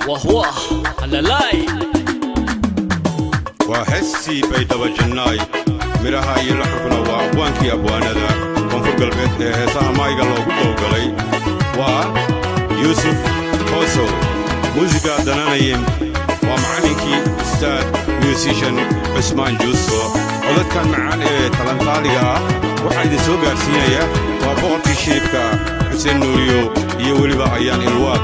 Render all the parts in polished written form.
وهو هلالاي وحسي بيدبا جناي مiraha iyo la xubno waa abwaankii abwaanada koonfur galbeed ee heesaha maayga loogu dowgalay waa Yusuf Koso muusiga dananayeen waa macallinkii ustaad musician Usman Jusso codadkan macaan ee talantaaliga waxa idin soo gaarsiinaya waa boqorkii shirka Xuseen Nuuriyo iyo waliba ayaan ilwaad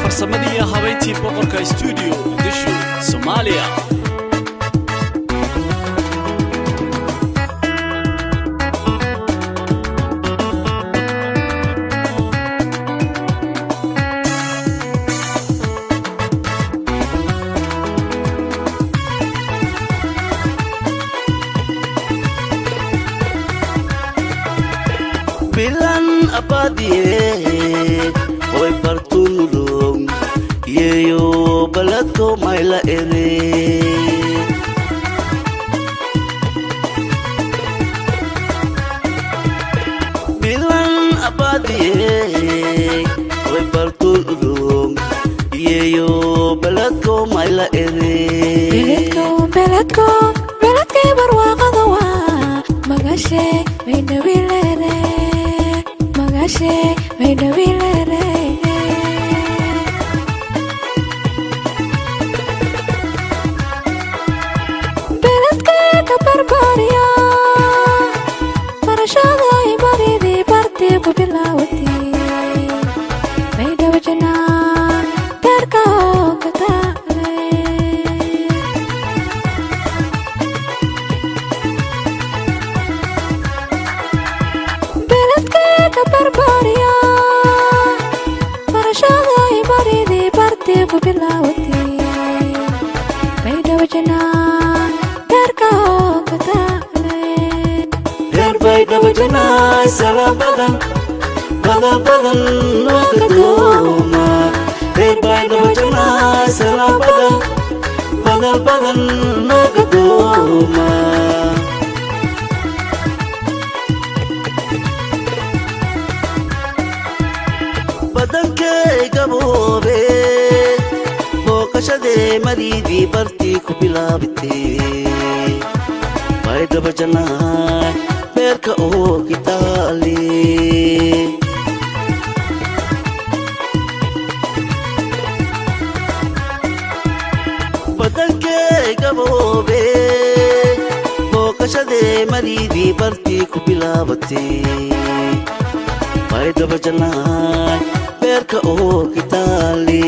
farsamadii habeyntii boqorka studio dishu Soomaaliya bilan abadiye hoy bartulum yeyo baladko mayla ere bilan abadiye hoy bartulum yeyo baladko mayla ere beledko barwaaqada waa magashe maydawilere magashe maydawilere beledka ka barbariya barashada ay baridi barti ku bilawati maydawjana darka kata barbaria barashada ay baridi barti ku bilawati maydawjana darka kataale baydawjana salam badan wakaduma baydawjana salam badan wakaduma badankay gaboobe booqashade maridii bartii ku bilaabitay baydhaba jannaay beerka oo kitaali badankay gaboobe booqashade maridii bartii ku bilaabatay baydhaba jannaay beerka oo kitaali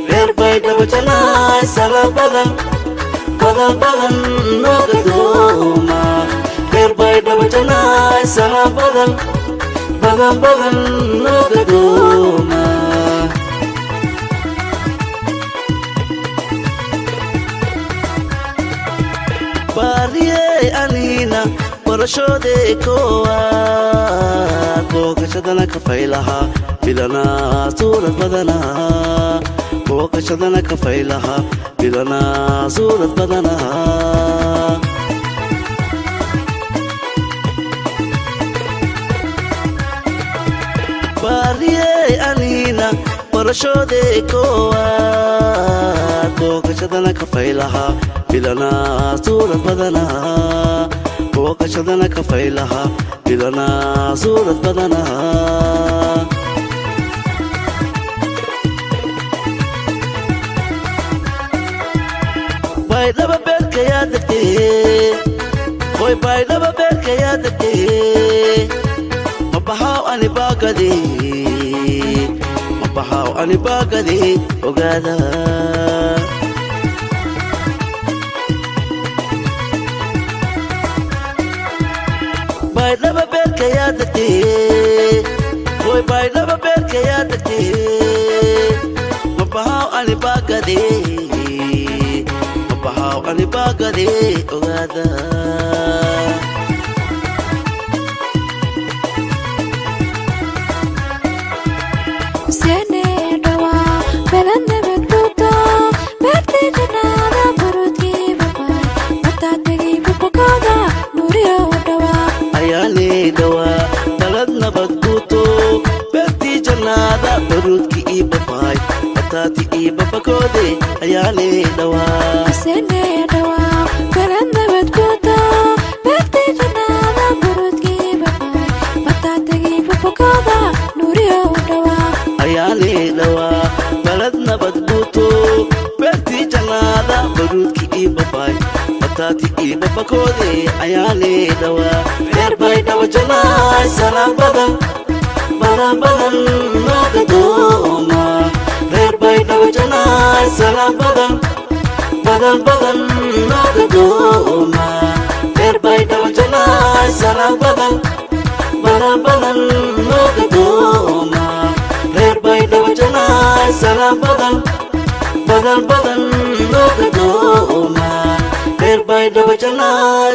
beer baydhaba jannaay salam badan wakaduma beer baydhaba jannaay salam badan wakaduma baariyey anina barashode koowaad booqashadana ka faylaha bilana suurad badana booqashadana ka faylaha bilana suurad badana baariyey anina barashode koowaad booqashadana ka faylaha bilana suurad badana booqashadana ka faylaha bilana suurad badana baydhaba beerka yaa degtee hoy baydhaba beerka yaa degtee mabaxaaw ani baagade ogaada baydhaba beerka yaa degtee hoy baydhaba beerka yaa degtee mabaxaaw ani baagade ani baagade ogaada sene dawa belanda betuta berti janada barutki baba matadegi bukada nuriya dawa ayane dawa baladna badbuto berti janada barutki baba matati ibabakode ayale dawa sene dawa balanda badkuta berti janada burudki baba batatagi bubukoda nuriyo dawa ayale dawa baladna badkuto berti janada burudki ibaba batati ibabakode ayale dawa berbay dawa janay salam badan badan nogadoma berbay dawa janay salam badan nogadoma berbay dawa janay salam badan nogadoma berbay dawa janay salam badan nogadoma berbay dawa janay